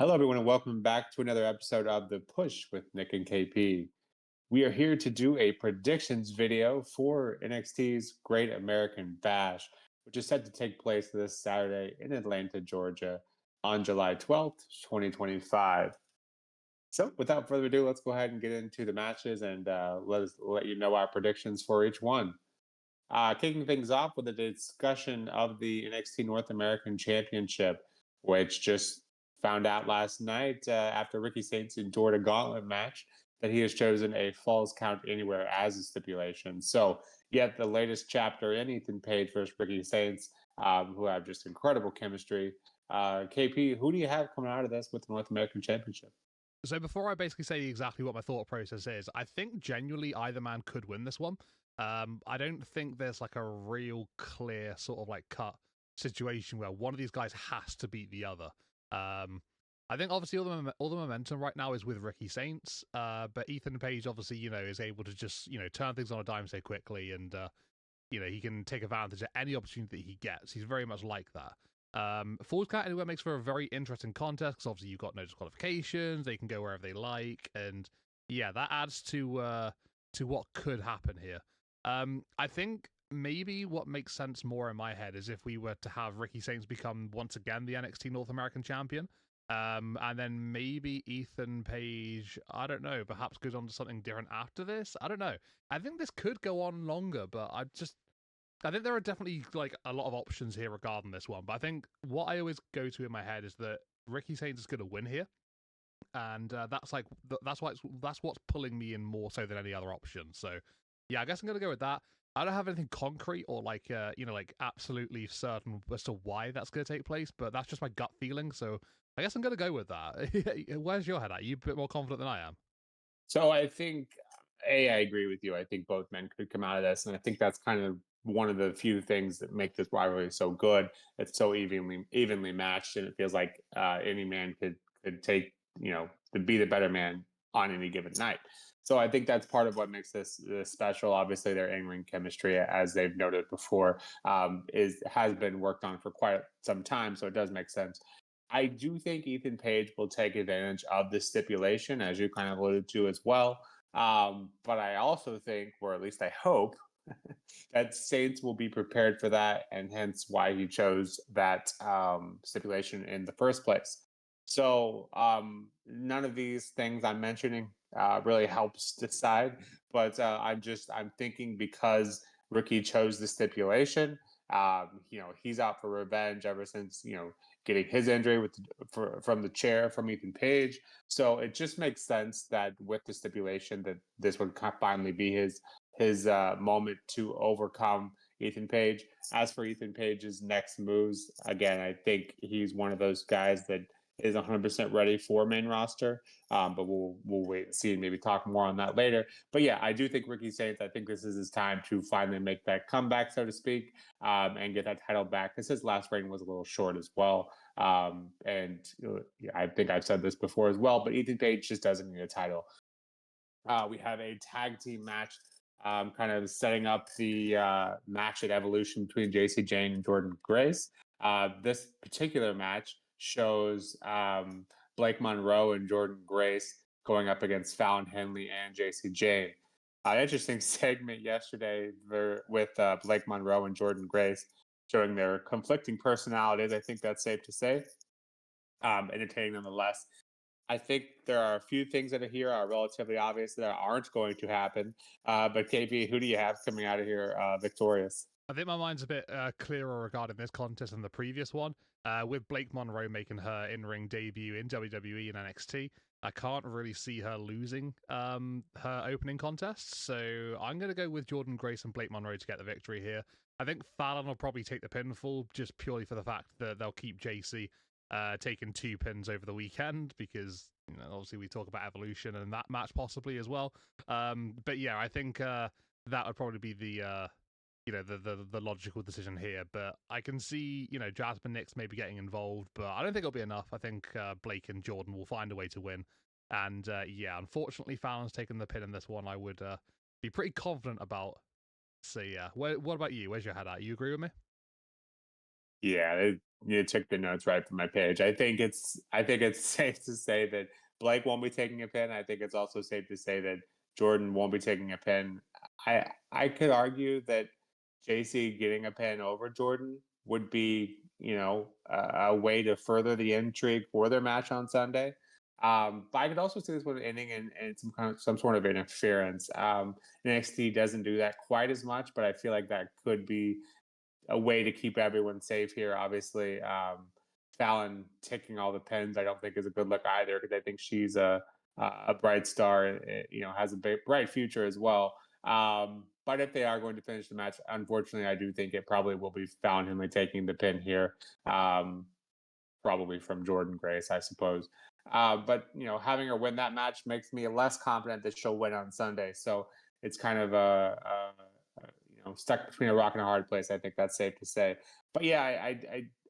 Hello, everyone, and welcome back to another episode of The Push with Nick and KP. We are here to do a predictions video for NXT's Great American Bash, which is set to take place this Saturday in Atlanta, Georgia on July 12th, 2025. So, without further ado, let's go ahead and get into the matches and let you know our predictions for each one. Kicking things off with a discussion of the NXT North American Championship, which just found out last night after Ricky Saints endured a gauntlet match that he has chosen a Falls Count Anywhere as a stipulation. So, yet the latest chapter in Ethan Page versus Ricky Saints, who have just incredible chemistry. KP, who do you have coming out of this with the North American Championship? So before I basically say exactly what my thought process is, I think genuinely either man could win this one. I don't think there's like a real clear sort of like cut situation where one of these guys has to beat the other. I think obviously all the momentum right now is with Ricky Saints, but Ethan Page obviously is able to just turn things on a dime so quickly, and he can take advantage of any opportunity that he gets. He's very much like that. Falls Count Anywhere makes for a very interesting contest because obviously you've got no disqualifications. They can go wherever they like, and yeah, that adds to what could happen here. I think maybe what makes sense more in my head is if we were to have Ricky Saints become once again the NXT North American champion. And then maybe Ethan Page, I don't know, perhaps goes on to something different after this. I don't know. I think this could go on longer, but I think there are definitely like a lot of options here regarding this one. But I think what I always go to in my head is that Ricky Saints is going to win here, and that's what's pulling me in more so than any other option. So yeah, I guess I'm going to go with that. I don't have anything concrete or like like absolutely certain as to why that's going to take place, but that's just my gut feeling. So I guess I'm going to go with that. Where's your head at? Are you a bit more confident than I am? So I think I agree with you. I think both men could come out of this, and I think that's kind of one of the few things that make this rivalry so good. It's so evenly matched, and it feels like any man could take to be the better man on any given night. So I think that's part of what makes this special. Obviously, their in-ring chemistry, as they've noted before, has been worked on for quite some time. So it does make sense. I do think Ethan Page will take advantage of the stipulation, as you kind of alluded to as well. But I also think, or at least I hope, that Saints will be prepared for that, and hence why he chose that stipulation in the first place. So none of these things I'm mentioning really helps decide, but I'm thinking because Ricky chose the stipulation. He's out for revenge ever since getting his injury from the chair from Ethan Page. So it just makes sense that with the stipulation that this would finally be his moment to overcome Ethan Page. As for Ethan Page's next moves, again, I think he's one of those guys that is 100% ready for main roster. But we'll wait and see and maybe talk more on that later. But yeah, I do think Ricky Saints. I think this is his time to finally make that comeback, so to speak, and get that title back. Because his last reign was a little short as well. And I think I've said this before as well. But Ethan Page just doesn't need a title. We have a tag team match, kind of setting up the match at Evolution between JC Jane and Jordan Grace. This particular match shows Blake Monroe and Jordan Grace going up against Fallon Henley and JC Jane. An interesting segment yesterday with Blake Monroe and Jordan Grace showing their conflicting personalities. I think that's safe to say. Entertaining nonetheless. I think there are a few things that are here are relatively obvious that aren't going to happen. But KP, who do you have coming out of here victorious? I think my mind's a bit clearer regarding this contest than the previous one. With Blake Monroe making her in-ring debut in WWE and NXT, I can't really see her losing her opening contest. So I'm going to go with Jordan Grace and Blake Monroe to get the victory here. I think Fallon will probably take the pinfall just purely for the fact that they'll keep JC taking 2 pins over the weekend because obviously we talk about Evolution and that match possibly as well. But yeah, I think that would probably be the the logical decision here. But I can see Jasmine Nix maybe getting involved, but I don't think it'll be enough. I think Blake and Jordan will find a way to win. And yeah, unfortunately, Fallon's taken the pin in this one. I would be pretty confident about. So yeah, what about you? Where's your head at? You agree with me? Yeah, you took the notes right from my page. I think it's safe to say that Blake won't be taking a pin. I think it's also safe to say that Jordan won't be taking a pin. I could argue that JC getting a pin over Jordan would be, a way to further the intrigue for their match on Sunday. But I could also see this one ending in some sort of interference. NXT doesn't do that quite as much, but I feel like that could be a way to keep everyone safe here. Obviously, Fallon taking all the pins, I don't think is a good look either because I think she's a bright star. Has a bright future as well. But if they are going to finish the match, unfortunately, I do think it probably will be Fallon Henley taking the pin here. Probably from Jordan Grace, I suppose. But having her win that match makes me less confident that she'll win on Sunday. So it's kind of stuck between a rock and a hard place. I think that's safe to say. But yeah,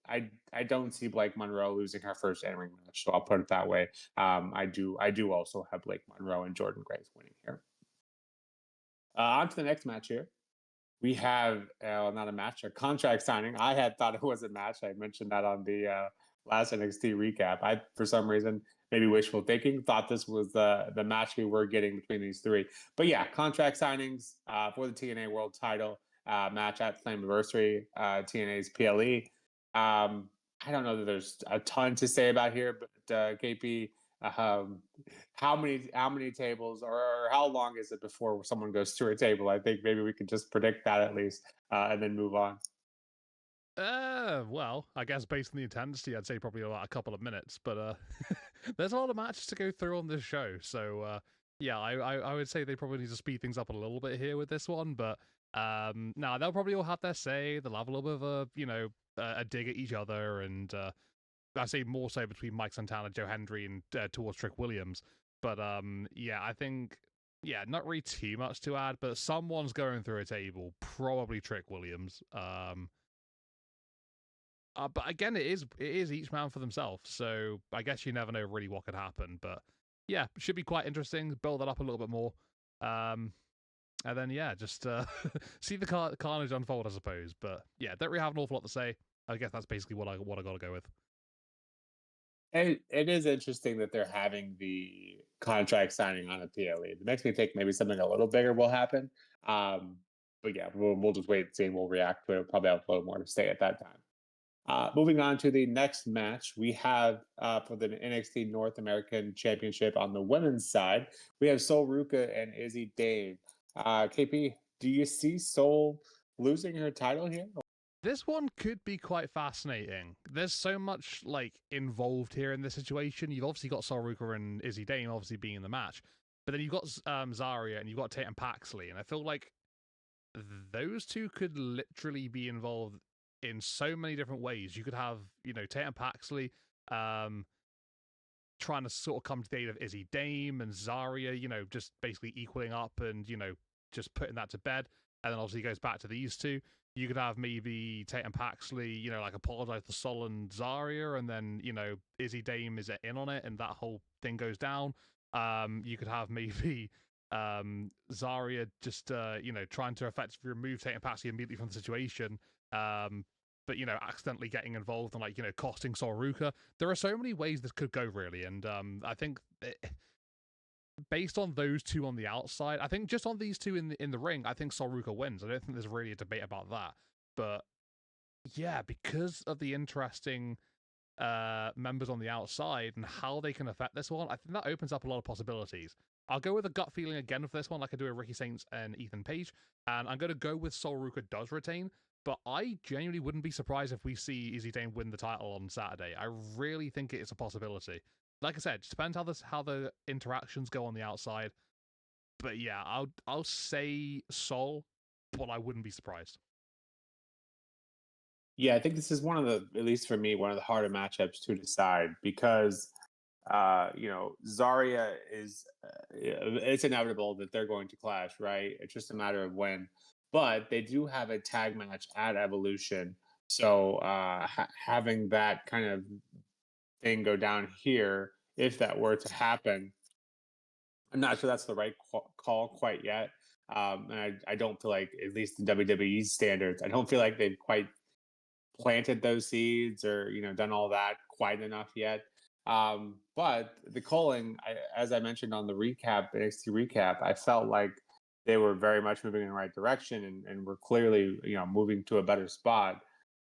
I don't see Blake Monroe losing her first in-ring match. So I'll put it that way. I do also have Blake Monroe and Jordan Grace winning here. On to the next match here. We have not a match, a contract signing. I had thought it was a match. I mentioned that on the last NXT recap. I, for some reason, maybe wishful thinking, thought this was the match we were getting between these three. But yeah, contract signings for the TNA World Title match at Flammiversary, TNA's PLE. I don't know that there's a ton to say about here, but KP, um, how many tables or how long is it before someone goes through a table? I think maybe we could just predict that at least, and then move on. Well, I guess based on the intensity, I'd say probably about a couple of minutes, but there's a lot of matches to go through on this show, so yeah, I would say they probably need to speed things up a little bit here with this one, but no, they'll probably all have their say. They'll have a little bit of a dig at each other, and I say more so between Mike Santana, Joe Hendry, and towards Trick Williams. But yeah, I think not really too much to add, but someone's going through a table, probably Trick Williams. But again, it is each man for themselves, so I guess you never know really what could happen. But yeah, should be quite interesting. Build that up a little bit more, and then yeah, just see the carnage unfold, I suppose. But yeah, don't really have an awful lot to say. I guess that's basically what I got to go with. It is interesting that they're having the contract signing on a PLE. It makes me think maybe something a little bigger will happen. Um, but yeah, we'll just wait and see. We'll react to it. We'll probably have a little more to say at that time. Moving on to the next match, we have for the NXT North American Championship on the women's side, we have Sol Ruka and Izzy Dave. KP, do you see Sol losing her title here? This one could be quite fascinating. There's so much involved here in this situation. You've obviously got Sol Ruka and Izzy Dame obviously being in the match, but then you've got Zarya and you've got Tatum Paxley, and I feel like those two could literally be involved in so many different ways. You could have Tatum Paxley um, trying to sort of come to the aid of Izzy Dame and Zarya, just basically equaling up and just putting that to bed. And then obviously it goes back to these two. You could have maybe Tatum Paxley, apologize to Sol and Zarya, and then, Izzy Dame is in on it, and that whole thing goes down. You could have maybe Zarya just, trying to effectively remove Tatum Paxley immediately from the situation. But accidentally getting involved and costing Sol Ruka. There are so many ways this could go, really, and I think based on those two on the outside, I think just on these two in the ring, I think Sol Ruka wins. I don't think there's really a debate about that. But yeah, because of the interesting members on the outside and how they can affect this one, I think that opens up a lot of possibilities. I'll go with a gut feeling again for this one, like I do with Ricky Saints and Ethan Page, and I'm going to go with Sol Ruka does retain, but I genuinely wouldn't be surprised if we see Izzy Dane win the title on Saturday. I really think it is a possibility. Like I said, it depends how the interactions go on the outside. But yeah, I'll say Sol, but I wouldn't be surprised. Yeah, I think this is one of the, at least for me, one of the harder matchups to decide because, Zarya is, it's inevitable that they're going to clash, right? It's just a matter of when. But they do have a tag match at Evolution. So having that kind of thing go down here, if that were to happen, I'm not sure that's the right call quite yet. And I don't feel like, at least in WWE standards, I don't feel like they've quite planted those seeds or done all that quite enough yet. But the calling, as I mentioned on the NXT recap, I felt like they were very much moving in the right direction and were clearly moving to a better spot.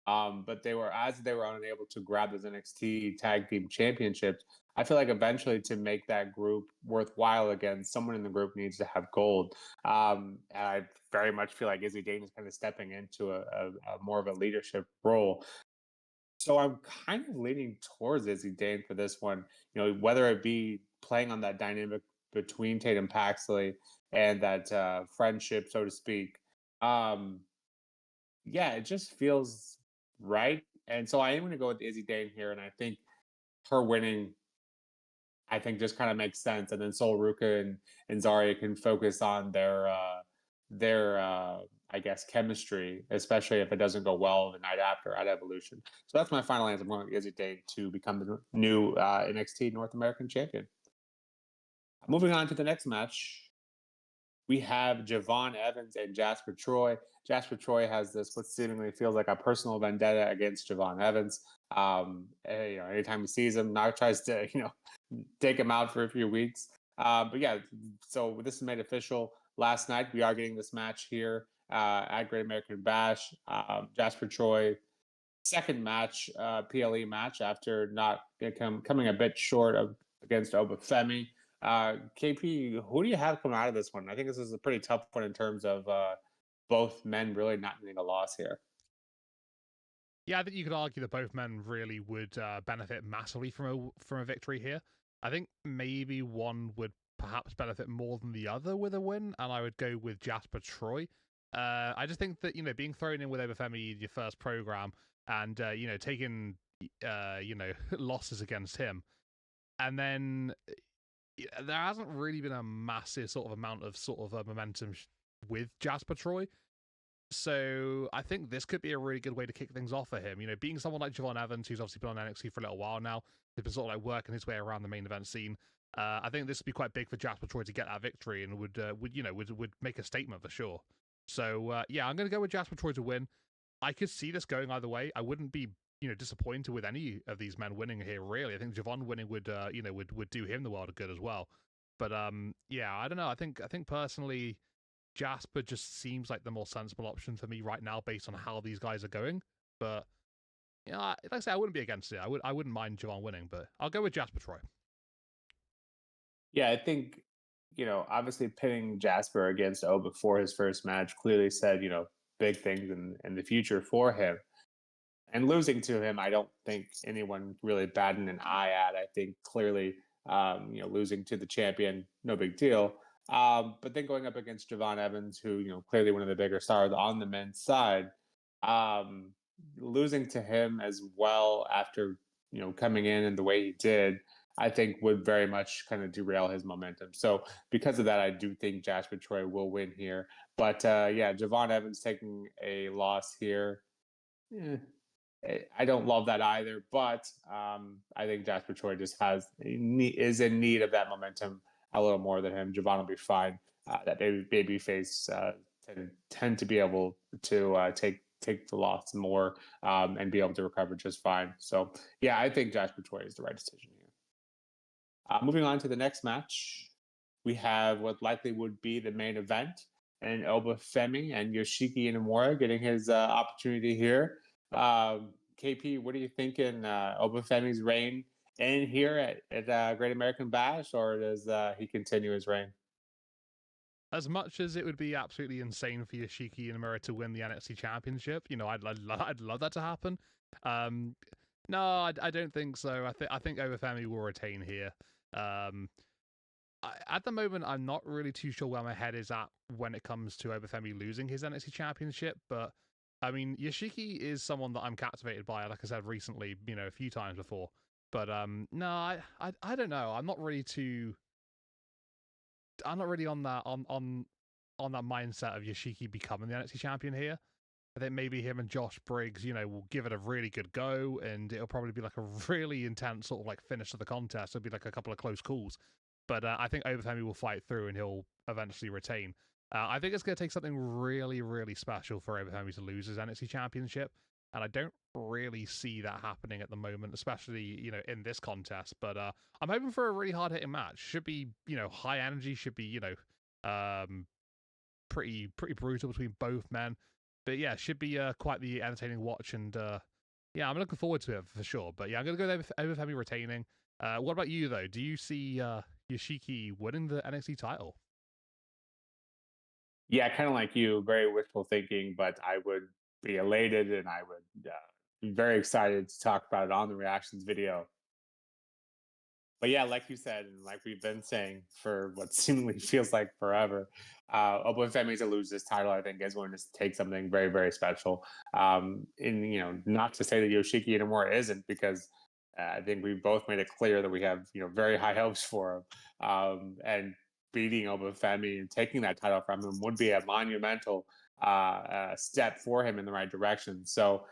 But they were unable to grab those NXT tag team championships. I feel like eventually to make that group worthwhile again, someone in the group needs to have gold. And I very much feel like Izzy Dane is kind of stepping into a more of a leadership role. So I'm kind of leaning towards Izzy Dane for this one. Whether it be playing on that dynamic between Tatum Paxley and that friendship, so to speak. Um, yeah, it just feels right. And so I am going to go with Izzy Dane here, and I think her winning I think just kind of makes sense. And then Sol Ruka and Zarya can focus on their I guess chemistry, especially if it doesn't go well the night after at Evolution. So that's my final answer. I'm going with Izzy Dane to become the new NXT North American champion. Moving on to the next match, we have Javon Evans and Jasper Troy. Jasper Troy has this what seemingly feels like a personal vendetta against Javon Evans. Anytime he sees him, now tries to take him out for a few weeks. But yeah, so this is made official last night. We are getting this match here at Great American Bash. Jasper Troy, second match, PLE match after not coming a bit short of against Obafemi. KP, who do you have coming out of this one? I think this is a pretty tough one in terms of both men really not needing a loss here. Yeah, I think you could argue that both men really would benefit massively from a victory here. I think maybe one would perhaps benefit more than the other with a win, and I would go with Jasper Troy. I just think that being thrown in with Obafemi in your first program, and taking losses against him, and then there hasn't really been a massive sort of amount of momentum with Jasper Troy. So I think this could be a really good way to kick things off for him. Being someone like Javon Evans, who's obviously been on NXT for a little while now, he's been sort of like working his way around the main event scene. I think this would be quite big for Jasper Troy to get that victory, and would make a statement for sure. So yeah, I'm going to go with Jasper Troy to win. I could see this going either way. I wouldn't be disappointed with any of these men winning here. Really, I think Javon winning would would do him the world of good as well. But yeah, I don't know. I think personally, Jasper just seems like the more sensible option for me right now, based on how these guys are going. But like I say, I wouldn't be against it. I wouldn't mind Javon winning, but I'll go with Jasper Troy. Yeah, I think obviously pitting Jasper against O before his first match clearly said big things in the future for him. And losing to him, I don't think anyone really batted an eye at. I think clearly, losing to the champion, no big deal. But then going up against Javon Evans, who clearly one of the bigger stars on the men's side, um, losing to him as well after coming in and the way he did, I think would very much kind of derail his momentum. So because of that, I do think Jasper Troy will win here. But yeah, Javon Evans taking a loss here. eh, I don't love that either, but I think Jasper Troy just is in need of that momentum a little more than him. Javon will be fine. That baby face tend to be able to take the loss more and be able to recover just fine. So yeah, I think Jasper Troy is the right decision here. Moving on to the next match, we have what likely would be the main event, and Obafemi and Yoshiki Inamura getting his opportunity here. KP, what are you thinking? Obafemi's reign in here at Great American Bash, or does he continue his reign? As much as it would be absolutely insane for Yoshiki Inamura to win the NXT Championship, I'd love that to happen. Um, no, I don't think so. I think Obafemi will retain here. Um, at the moment, I'm not really too sure where my head is at when it comes to Obafemi losing his NXT Championship, but I mean, Yoshiki is someone that I'm captivated by, like I said recently, a few times before. But no, I don't know. I'm not really on that mindset of Yoshiki becoming the NXT champion here. I think maybe him and Josh Briggs, will give it a really good go, and it'll probably be like a really intense sort of like finish to the contest. It'll be like a couple of close calls. But I think Obafemi will fight through and he'll eventually retain. I think it's going to take something really, really special for Obafemi to lose his NXT championship. and I don't really see that happening at the moment, especially in this contest. But I'm hoping for a really hard hitting match. Should be high energy. Should be um pretty brutal between both men. But yeah, should be quite the entertaining watch, and yeah, I'm looking forward to it for sure. But yeah, I'm gonna go there with Femi retaining. What about you though? Do you see Yoshiki winning the NXT title? Yeah, kind of like you, very wishful thinking, but I would be elated and I would be very excited to talk about it on the reactions video. But yeah, like you said, and like we've been saying for what seemingly feels like forever, Open Femi to lose this title, I think, is going to take something very, very special. And not to say that Yoshiki anymore isn't, because I think we both made it clear that we have very high hopes for him. And beating Open Femi and taking that title from him would be a monumental step for him in the right direction. So.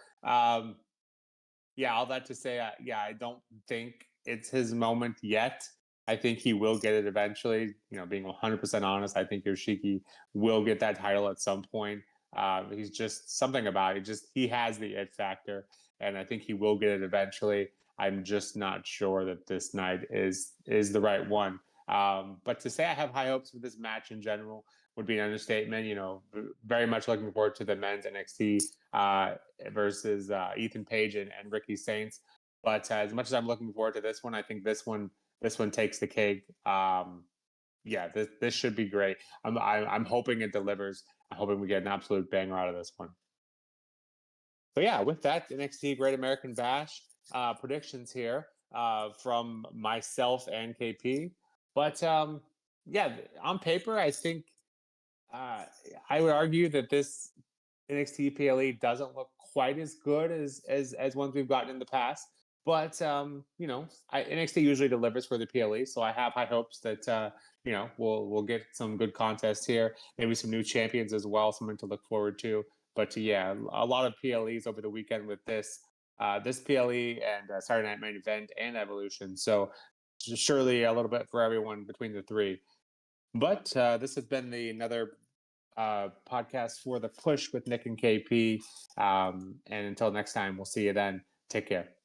Yeah, all that to say, yeah, I don't think it's his moment yet. I think he will get it eventually. Being 100% honest, I think Yoshiki will get that title at some point. He's just something about it. Just he has the it factor, and I think he will get it eventually. I'm just not sure that this night is the right one. But to say I have high hopes for this match in general would be an understatement. Very much looking forward to the men's NXT versus Ethan Page and Ricky Saints. But as much as I'm looking forward to this one, I think this one takes the cake. Yeah, this should be great. I'm hoping it delivers. I'm hoping we get an absolute banger out of this one. So yeah, with that, NXT Great American Bash predictions here from myself and KP. But yeah, on paper, I think uh, I would argue that this NXT PLE doesn't look quite as good as ones we've gotten in the past. But NXT usually delivers for the PLE, so I have high hopes that we'll get some good contests here, maybe some new champions as well, something to look forward to. But yeah, a lot of PLEs over the weekend with this PLE and Saturday Night Main Event and Evolution. So surely a little bit for everyone between the three. But this has been another podcast for the push with Nick and KP. And until next time, we'll see you then. Take care.